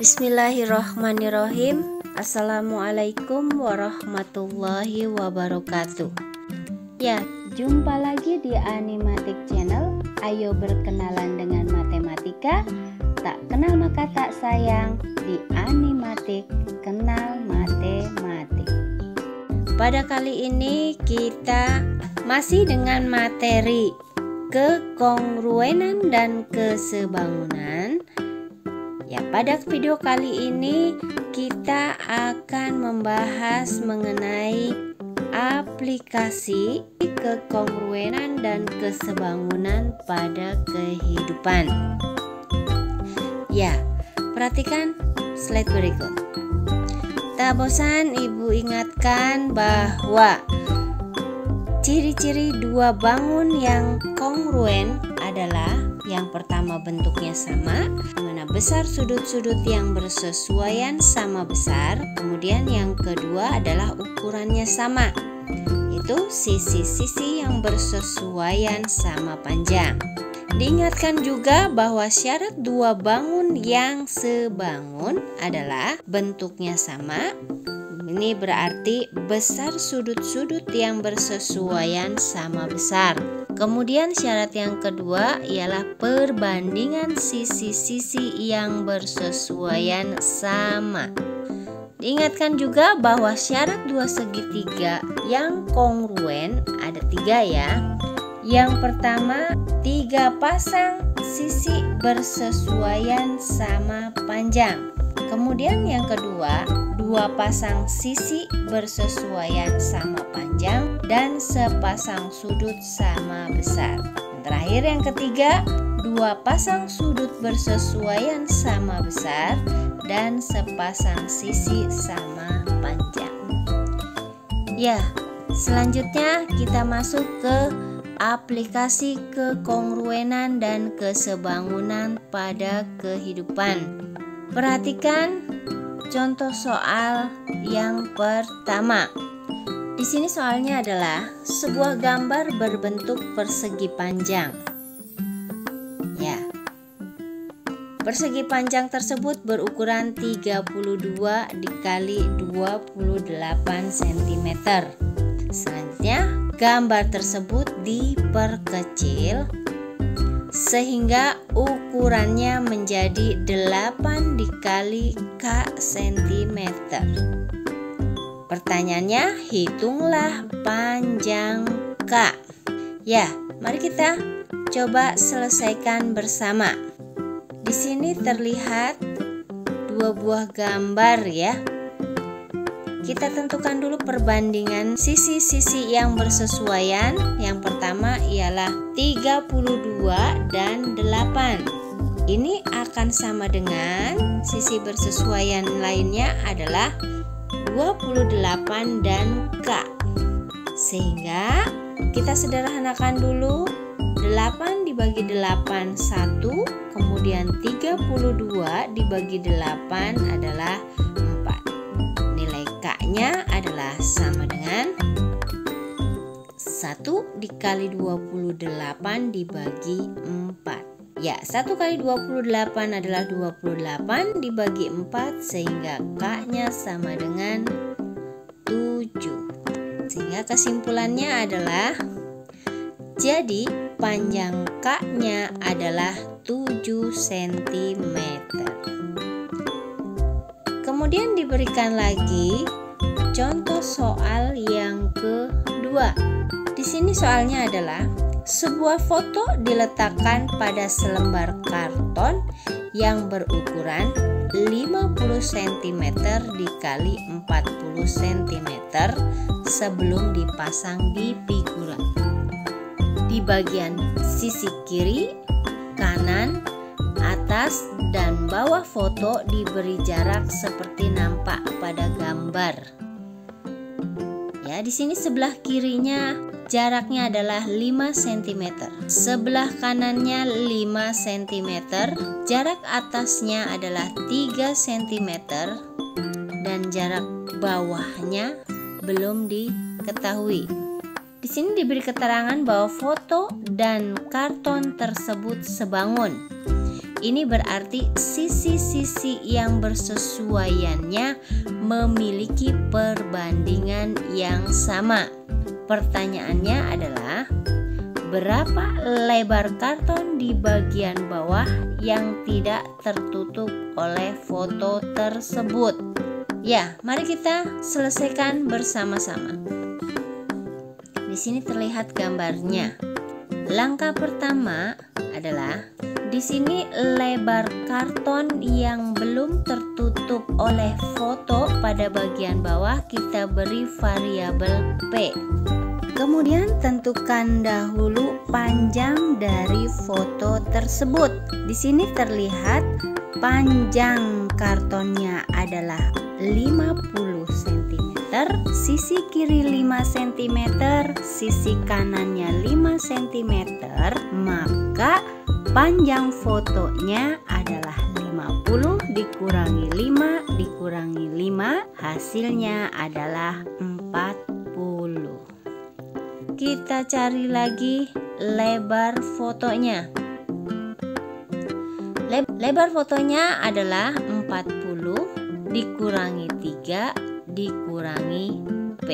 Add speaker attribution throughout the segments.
Speaker 1: Bismillahirrohmanirrohim. Assalamualaikum warahmatullahi wabarakatuh. Ya, jumpa lagi di Animatik Channel. Ayo berkenalan dengan matematika. Tak kenal maka tak sayang. Di Animatik, kenal matematik. Pada kali ini kita masih dengan materi kekongruenan dan kesebangunan. Ya, pada video kali ini kita akan membahas mengenai aplikasi kekongruenan dan kesebangunan pada kehidupan. Ya, perhatikan slide berikut. Tak bosan Ibu ingatkan bahwa ciri-ciri dua bangun yang kongruen adalah yang pertama bentuknya sama, mana besar sudut-sudut yang bersesuaian sama besar. Kemudian yang kedua adalah ukurannya sama, yaitu sisi-sisi yang bersesuaian sama panjang. Diingatkan juga bahwa syarat dua bangun yang sebangun adalah bentuknya sama. Ini berarti besar sudut-sudut yang bersesuaian sama besar. Kemudian syarat yang kedua ialah perbandingan sisi-sisi yang bersesuaian sama. Diingatkan juga bahwa syarat dua segitiga yang kongruen ada tiga ya. Yang pertama, tiga pasang sisi bersesuaian sama panjang. Kemudian yang kedua, dua pasang sisi bersesuaian sama panjang dan sepasang sudut sama besar. Yang terakhir yang ketiga, dua pasang sudut bersesuaian sama besar dan sepasang sisi sama panjang. Ya, selanjutnya kita masuk ke aplikasi kekongruenan dan kesebangunan pada kehidupan. Perhatikan contoh soal yang pertama. Di sini soalnya adalah sebuah gambar berbentuk persegi panjang. Ya. Persegi panjang tersebut berukuran 32 dikali 28 cm. Selanjutnya, gambar tersebut diperkecil sehingga ukurannya menjadi 8 dikali K cm. Pertanyaannya, hitunglah panjang K. Ya, mari kita coba selesaikan bersama. Di sini terlihat dua buah gambar ya. Kita tentukan dulu perbandingan sisi-sisi yang bersesuaian. Yang pertama ialah 32 dan 8. Ini akan sama dengan sisi bersesuaian lainnya adalah 28 dan K. Sehingga kita sederhanakan dulu. 8 dibagi 8 1, kemudian 32 dibagi 8 adalah 4. Nilai K-nya adalah sama dengan 1 dikali 28 dibagi 4. Ya, 1 kali 28 adalah 28 dibagi 4 sehingga K-nya sama dengan 7. Sehingga kesimpulannya adalah jadi panjang K-nya adalah 7 cm. Kemudian diberikan lagi contoh soal yang kedua. Di sini soalnya adalah sebuah foto diletakkan pada selembar karton yang berukuran 50 cm dikali 40 cm sebelum dipasang di figuran. Di bagian sisi kiri, kanan, atas, dan bawah foto diberi jarak seperti nampak pada gambar. Ya, di sini sebelah kirinya jaraknya adalah 5 cm. Sebelah kanannya 5 cm. Jarak atasnya adalah 3 cm dan jarak bawahnya belum diketahui. Di sini diberi keterangan bahwa foto dan karton tersebut sebangun. Ini berarti sisi-sisi yang bersesuaiannya memiliki perbandingan yang sama. Pertanyaannya adalah, berapa lebar karton di bagian bawah yang tidak tertutup oleh foto tersebut? Ya, mari kita selesaikan bersama-sama. Di sini terlihat gambarnya. Langkah pertama adalah di sini lebar karton yang belum tertutup oleh foto pada bagian bawah kita beri variabel P. Kemudian tentukan dahulu panjang dari foto tersebut. Di sini terlihat panjang kartonnya adalah 50 cm, sisi kiri 5 cm, sisi kanannya 5 cm, maka panjang fotonya adalah 50 dikurangi 5 dikurangi 5, hasilnya adalah 40. Kita cari lagi lebar fotonya. Lebar fotonya adalah 40 dikurangi 3 dikurangi P.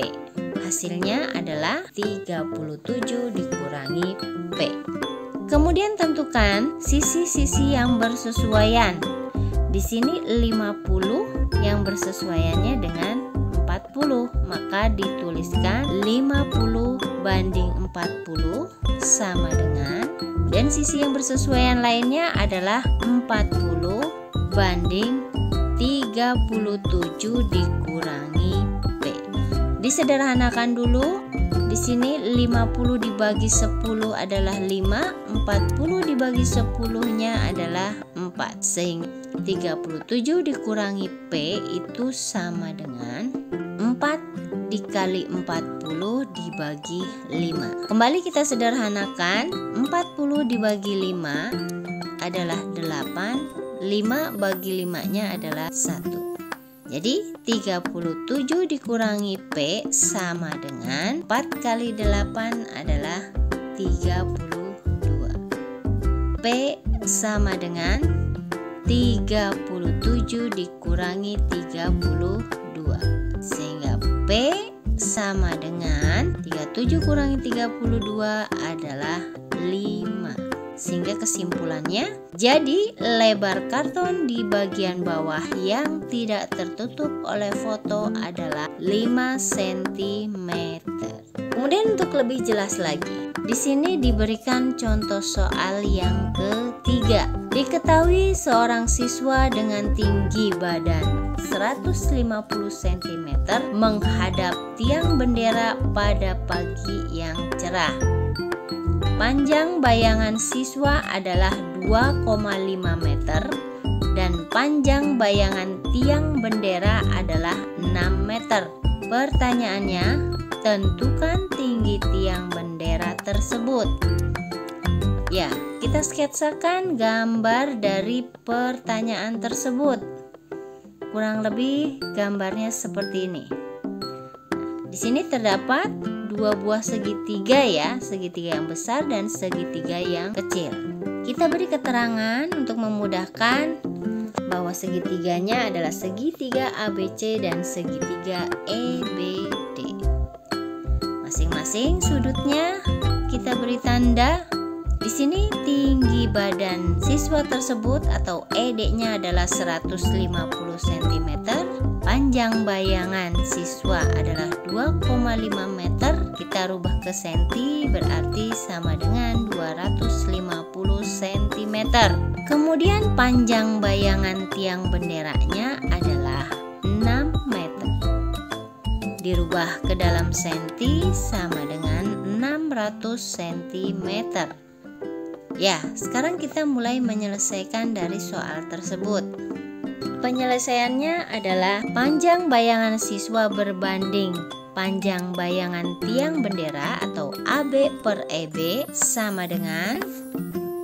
Speaker 1: Hasilnya adalah 37 dikurangi P. Kemudian tentukan sisi-sisi yang bersesuaian. Di sini 50 yang bersesuaiannya dengan 40, maka dituliskan 50 banding 40 sama dengan, dan sisi yang bersesuaian lainnya adalah 40 banding 37 dikurangi P. Disederhanakan dulu. Di sini 50 dibagi 10 adalah 5, 40 dibagi 10-nya adalah 4. Sehingga 37 dikurangi P itu sama dengan 4 dikali 40 dibagi 5. Kembali kita sederhanakan, 40 dibagi 5 adalah 8, 5 bagi 5-nya adalah 1. Jadi 37 dikurangi P sama dengan 4 kali 8 adalah 32. P sama dengan 37 dikurangi 32. Sehingga P sama dengan 37 kurangi 32 adalah 5. Sehingga kesimpulannya, jadi lebar karton di bagian bawah yang tidak tertutup oleh foto adalah 5 cm. Kemudian untuk lebih jelas lagi, di sini diberikan contoh soal yang ketiga. Diketahui seorang siswa dengan tinggi badan 150 cm menghadap tiang bendera pada pagi yang cerah. Panjang bayangan siswa adalah 2,5 meter dan panjang bayangan tiang bendera adalah 6 meter. Pertanyaannya, tentukan tinggi tiang bendera tersebut. Ya, kita sketsakan gambar dari pertanyaan tersebut. Kurang lebih gambarnya seperti ini. Di sini terdapat dua buah segitiga ya, segitiga yang besar dan segitiga yang kecil. Kita beri keterangan untuk memudahkan bahwa segitiganya adalah segitiga ABC dan segitiga EBD. Masing-masing sudutnya kita beri tanda. Di sini tinggi badan siswa tersebut atau ED-nya adalah 150 cm. Panjang bayangan siswa adalah 2,5 meter. Kita rubah ke senti berarti sama dengan 250 cm. Kemudian panjang bayangan tiang benderanya adalah 6 meter. Dirubah ke dalam senti sama dengan 600 cm. Ya, sekarang kita mulai menyelesaikan dari soal tersebut. Penyelesaiannya adalah panjang bayangan siswa berbanding panjang bayangan tiang bendera atau AB per EB sama dengan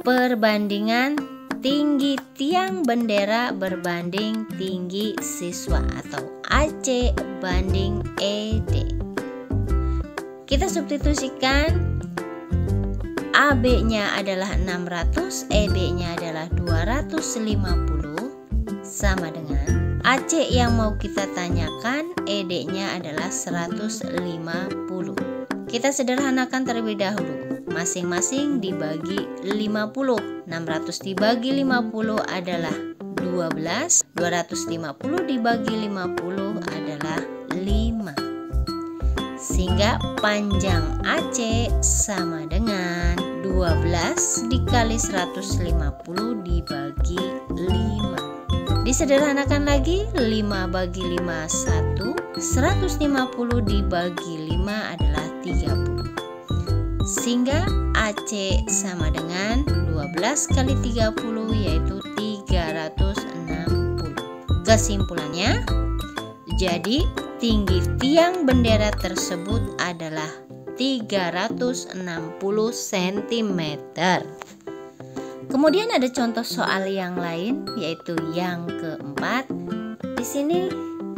Speaker 1: perbandingan tinggi tiang bendera berbanding tinggi siswa atau AC banding ED. Kita substitusikan, AB-nya adalah 600, EB-nya adalah 250 sama dengan AC yang mau kita tanyakan, ED-nya adalah 150. Kita sederhanakan terlebih dahulu. Masing-masing dibagi 50. 600 dibagi 50 adalah 12. 250 dibagi 50 adalah 5. Sehingga panjang AC sama dengan 12 dikali 150 dibagi 5. Disederhanakan lagi, 5 bagi 5 1. 150 dibagi 5 adalah 30. Sehingga AC sama dengan 12 kali 30 yaitu 360. Kesimpulannya, jadi tinggi tiang bendera tersebut adalah 360 cm. Kemudian ada contoh soal yang lain, yaitu yang keempat. Di sini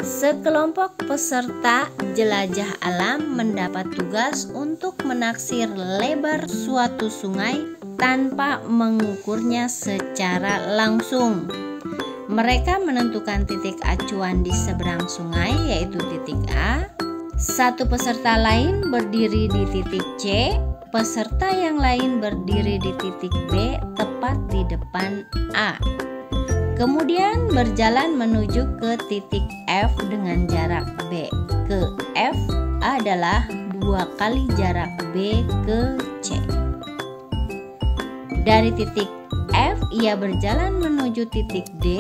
Speaker 1: sekelompok peserta jelajah alam mendapat tugas untuk menaksir lebar suatu sungai tanpa mengukurnya secara langsung. Mereka menentukan titik acuan di seberang sungai, yaitu titik A. Satu peserta lain berdiri di titik C, peserta yang lain berdiri di titik B tepat di depan A. Kemudian berjalan menuju ke titik F dengan jarak B ke F adalah 2 kali jarak B ke C. Dari titik F ia berjalan menuju titik D,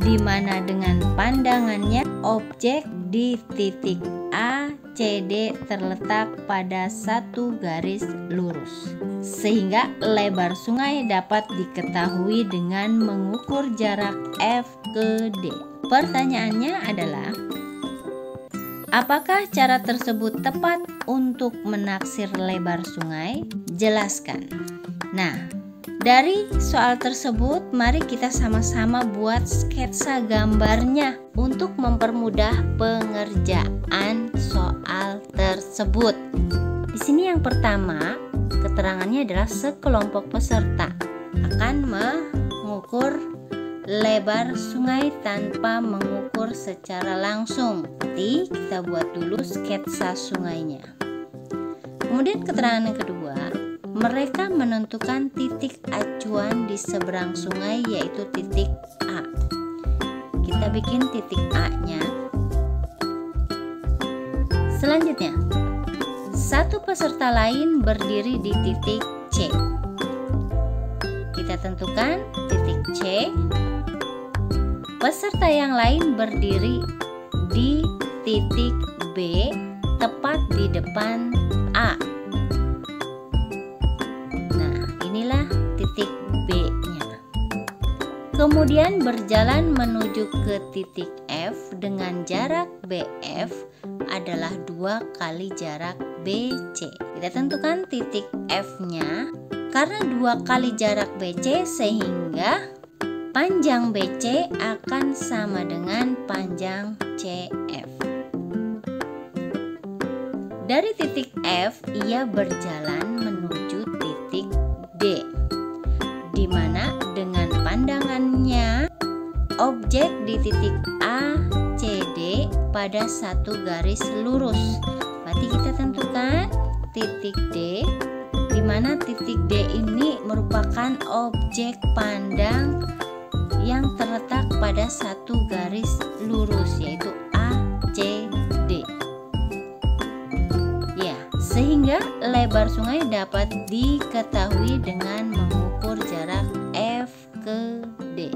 Speaker 1: di mana dengan pandangannya objek di titik A, CD terletak pada satu garis lurus, sehingga lebar sungai dapat diketahui dengan mengukur jarak F ke D. Pertanyaannya adalah, apakah cara tersebut tepat untuk menaksir lebar sungai? Jelaskan. Nah, dari soal tersebut, mari kita sama-sama buat sketsa gambarnya untuk mempermudah pengerjaan soal tersebut. Di sini yang pertama, keterangannya adalah sekelompok peserta akan mengukur lebar sungai tanpa mengukur secara langsung. Nanti kita buat dulu sketsa sungainya. Kemudian keterangan yang kedua, mereka menentukan titik acuan di seberang sungai, yaitu titik A. Kita bikin titik A-nya. Selanjutnya, satu peserta lain berdiri di titik C. Kita tentukan titik C. Peserta yang lain berdiri di titik B tepat di depan A. Titik B-nya. Kemudian berjalan menuju ke titik F dengan jarak BF adalah 2 kali jarak BC. Kita tentukan titik F-nya. Karena 2 kali jarak BC sehingga panjang BC akan sama dengan panjang CF. Dari titik F ia berjalan menuju titik D, di mana dengan pandangannya objek di titik A, CD pada satu garis lurus. Berarti kita tentukan titik D, di mana titik D ini merupakan objek pandang yang terletak pada satu garis lurus, yaitu ACD. Ya, sehingga lebar sungai dapat diketahui dengan mengukur jarak F ke D.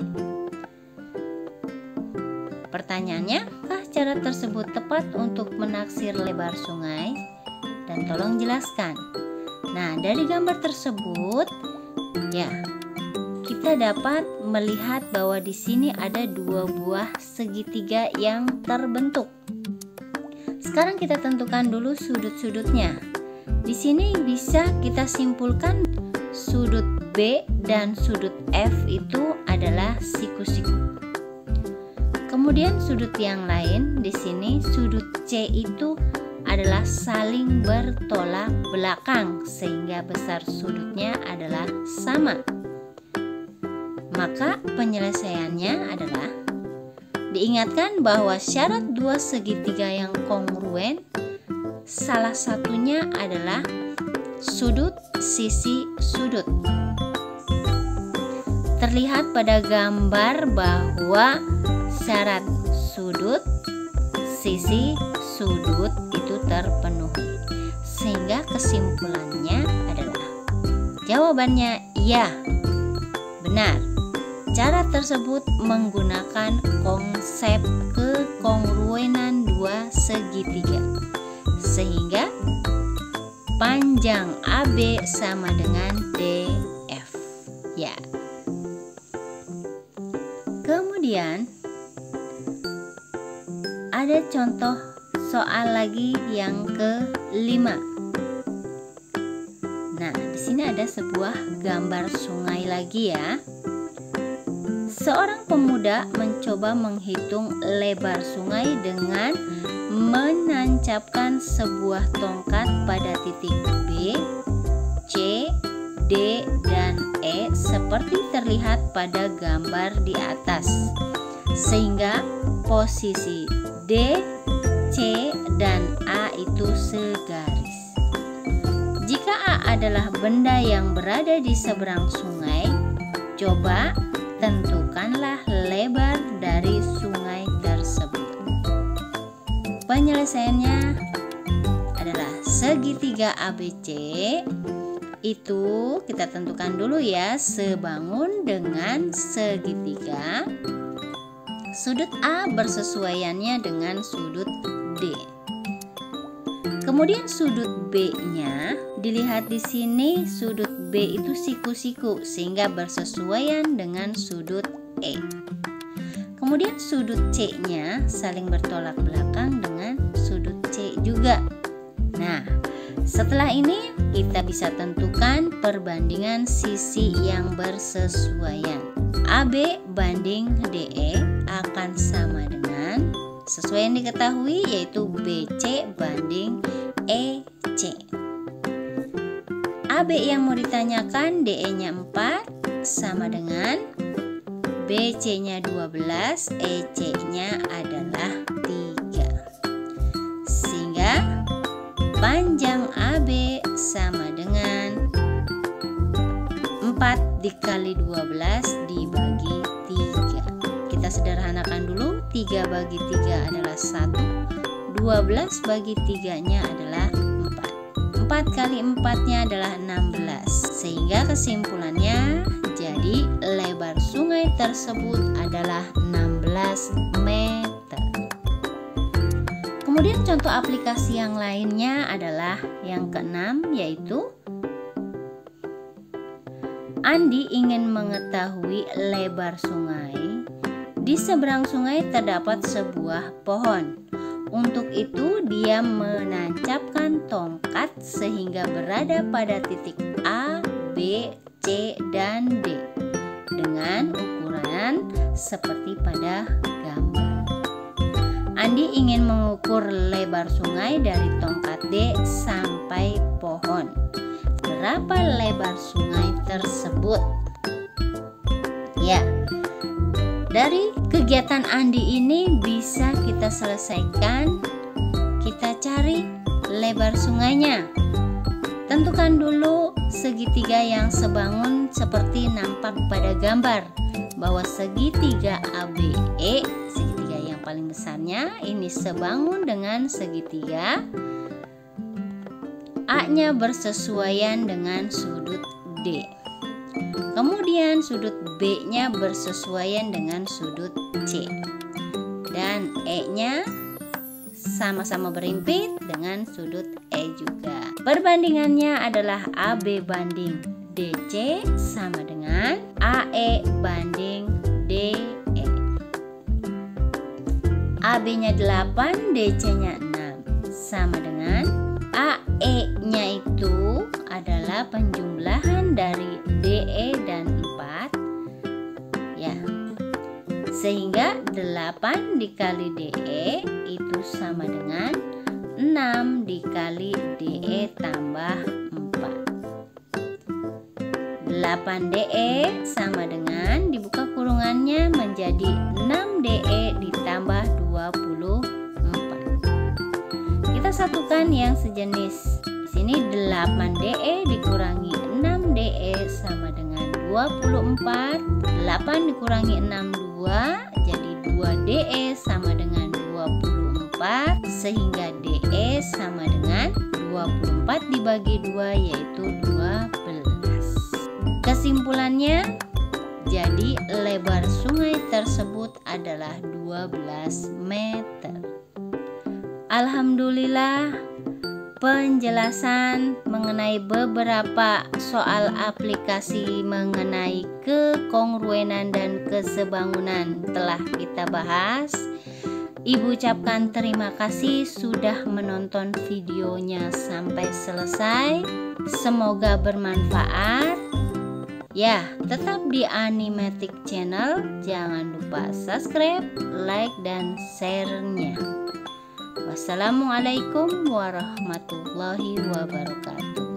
Speaker 1: Pertanyaannya, apakah cara tersebut tepat untuk menaksir lebar sungai? Dan tolong jelaskan. Nah, dari gambar tersebut, ya, kita dapat melihat bahwa di sini ada 2 buah segitiga yang terbentuk. Sekarang kita tentukan dulu sudut-sudutnya. Di sini bisa kita simpulkan sudut B dan sudut F itu adalah siku-siku. Kemudian sudut yang lain di sini sudut C itu adalah saling bertolak belakang sehingga besar sudutnya adalah sama. Maka penyelesaiannya adalah diingatkan bahwa syarat dua segitiga yang kongruen salah satunya adalah sudut sisi sudut. Terlihat pada gambar bahwa syarat sudut sisi sudut itu terpenuhi. Sehingga kesimpulannya adalah jawabannya iya, benar. Cara tersebut menggunakan konsep kekongruenan dua segitiga, sehingga panjang AB sama dengan DF. Ya. Kemudian ada contoh soal lagi yang kelima. Nah, di sini ada sebuah gambar sungai lagi ya. Seorang pemuda mencoba menghitung lebar sungai dengan menancapkan sebuah tongkat pada titik B, C, D, dan E seperti terlihat pada gambar di atas, sehingga posisi D, C, dan A itu segaris. Jika A adalah benda yang berada di seberang sungai, coba tentukanlah lebar dari sungai tersebut. Penyelesaiannya adalah segitiga ABC itu kita tentukan dulu ya, sebangun dengan segitiga. Sudut A bersesuaiannya dengan sudut D. Kemudian sudut B-nya dilihat di sini, sudut B itu siku-siku sehingga bersesuaian dengan sudut E. Kemudian sudut C-nya saling bertolak belakang dengan sudut C juga. Nah, setelah ini kita bisa tentukan perbandingan sisi yang bersesuaian. AB banding DE akan sama dengan sesuai yang diketahui, yaitu BC banding EC. AB yang mau ditanyakan DE-nya 4 sama dengan BC-nya 12, EC-nya adalah 3. Sehingga panjang AB sama dengan 4 dikali 12 dibagi 3. Kita sederhanakan dulu, 3 bagi 3 adalah 1, 12 bagi 3-nya adalah 4. 4 kali 4-nya adalah 16. Sehingga kesimpulannya jadi lebar sungai tersebut adalah 16 meter. Kemudian contoh aplikasi yang lainnya adalah yang keenam, yaitu Andi ingin mengetahui lebar sungai. Di seberang sungai terdapat sebuah pohon. Untuk itu dia menancapkan tongkat sehingga berada pada titik A, B, C, dan D dengan ukuran seperti pada gambar. Andi ingin mengukur lebar sungai dari tongkat D sampai pohon. Berapa lebar sungai tersebut? Ya, dari kegiatan Andi ini bisa kita selesaikan. Kita cari lebar sungainya. Tentukan dulu segitiga yang sebangun seperti nampak pada gambar, bahwa segitiga ABE, segitiga yang paling besarnya ini sebangun dengan segitiga A-nya bersesuaian dengan sudut D. Kemudian sudut B-nya bersesuaian dengan sudut C. Dan E-nya sama-sama berimpit dengan sudut E juga. Perbandingannya adalah AB banding DC sama dengan AE banding DE. AB-nya 8, DC-nya 6. sama dengan AE-nya itu adalah penjumlahan dari DE dan 4 ya. Sehingga 8 dikali DE itu sama dengan 6 dikali DE tambah 4. 8 DE sama dengan dibuka kurungannya menjadi 6 DE ditambah 24. Kita satukan yang sejenis. Di sini 8 DE dikurangi 6 DE sama dengan 24. 8 dikurangi 6 2 jadi 2 DE sama dengan 24, sehingga DE sama dengan 24 dibagi 2 yaitu 12. Kesimpulannya, jadi lebar sungai tersebut adalah 12 meter. Alhamdulillah, penjelasan mengenai beberapa soal aplikasi mengenai kekongruenan dan kesebangunan telah kita bahas. Ibu ucapkan terima kasih sudah menonton videonya sampai selesai. Semoga bermanfaat. Ya, tetap di Animatic Channel. Jangan lupa subscribe, like, dan share-nya. Wassalamualaikum warahmatullahi wabarakatuh.